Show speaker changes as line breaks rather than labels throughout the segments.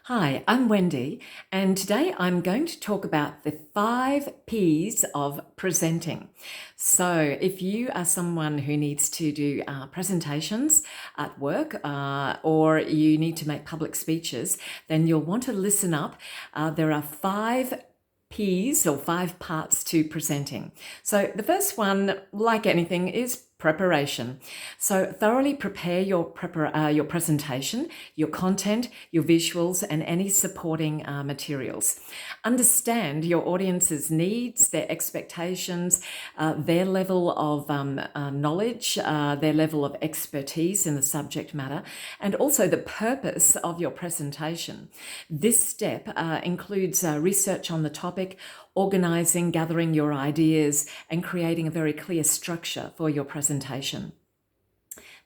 Hi, I'm Wendy, and today I'm going to talk about the 5 P's of presenting. So, if you are someone who needs to do presentations at work or you need to make public speeches, then you'll want to listen up. There are 5 P's or 5 parts to presenting. So, the first one, like anything, is preparation. So thoroughly prepare your presentation, your content, your visuals, and any supporting materials. Understand your audience's needs, their expectations, their level of knowledge, their level of expertise in the subject matter, and also the purpose of your presentation. This step includes research on the topic, organizing, gathering your ideas, and creating a very clear structure for your presentation.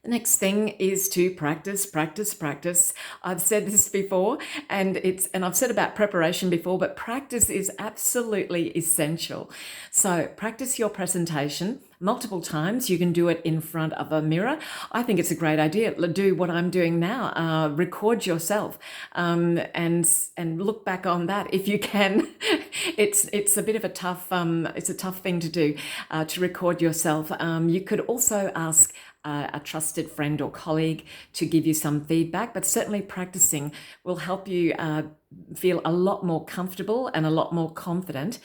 The next thing is to practice, practice, practice. I've said this before, and I've said about preparation before, but practice is absolutely essential. So practice your presentation multiple times. You can do it in front of a mirror. I think it's a great idea. Do what I'm doing now. Record yourself, and look back on that if you can. It's a bit of a tough it's a tough thing to do, to record yourself. You could also ask a trusted friend or colleague to give you some feedback, but certainly practicing will help you feel a lot more comfortable and a lot more confident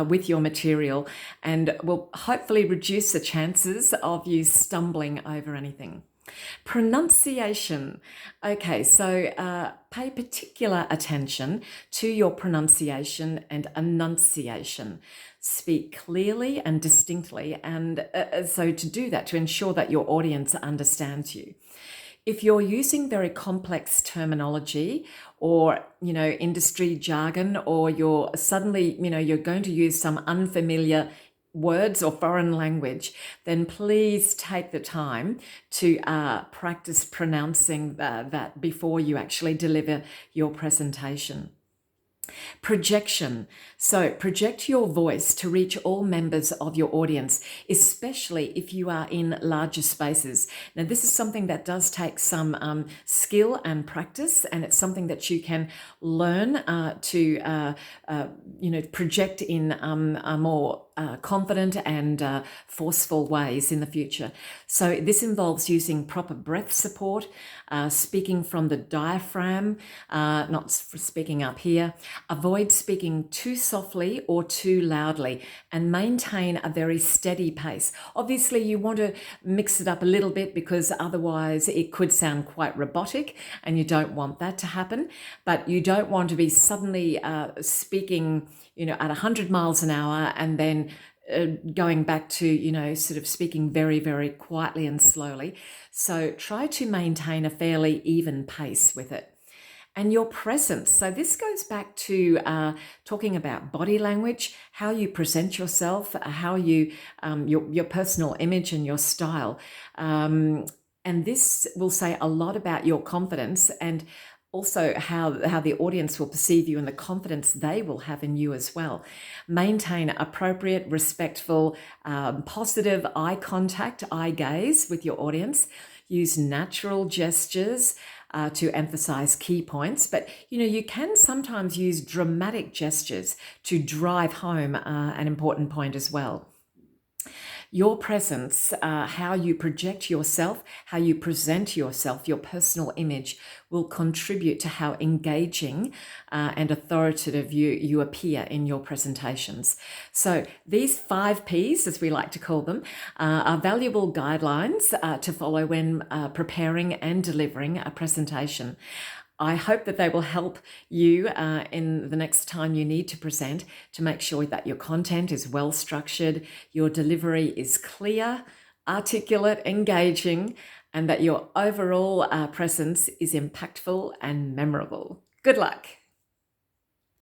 with your material, and will hopefully reduce the chances of you stumbling over anything. Pronunciation. Okay, so pay particular attention to your pronunciation and enunciation. Speak clearly and distinctly, and so to do that, to ensure that your audience understands you. If you're using very complex terminology or, industry jargon, or you're suddenly, you're going to use some unfamiliar words or foreign language, then please take the time to practice pronouncing that before you actually deliver your presentation. Projection. So project your voice to reach all members of your audience, especially if you are in larger spaces. Now, this is something that does take some skill and practice, and it's something that you can learn to project in a more confident and forceful ways in the future. So this involves using proper breath support, speaking from the diaphragm, not speaking up here. Avoid speaking too softly or too loudly, and maintain a very steady pace. Obviously, you want to mix it up a little bit, because otherwise it could sound quite robotic, and you don't want that to happen. But you don't want to be suddenly speaking, at 100 miles an hour, and then going back to, sort of speaking very, very quietly and slowly. So try to maintain a fairly even pace with it. And your presence. So this goes back to talking about body language, how you present yourself, how you your personal image and your style. And this will say a lot about your confidence, and also how the audience will perceive you and the confidence they will have in you as well. Maintain appropriate, respectful, positive eye contact, eye gaze with your audience. Use natural gestures to emphasize key points, but you can sometimes use dramatic gestures to drive home an important point as well. Your presence, how you project yourself, how you present yourself, your personal image will contribute to how engaging and authoritative you appear in your presentations. So these 5 P's, as we like to call them, are valuable guidelines to follow when preparing and delivering a presentation. I hope that they will help you in the next time you need to present, to make sure that your content is well structured, your delivery is clear, articulate, engaging, and that your overall presence is impactful and memorable. Good luck.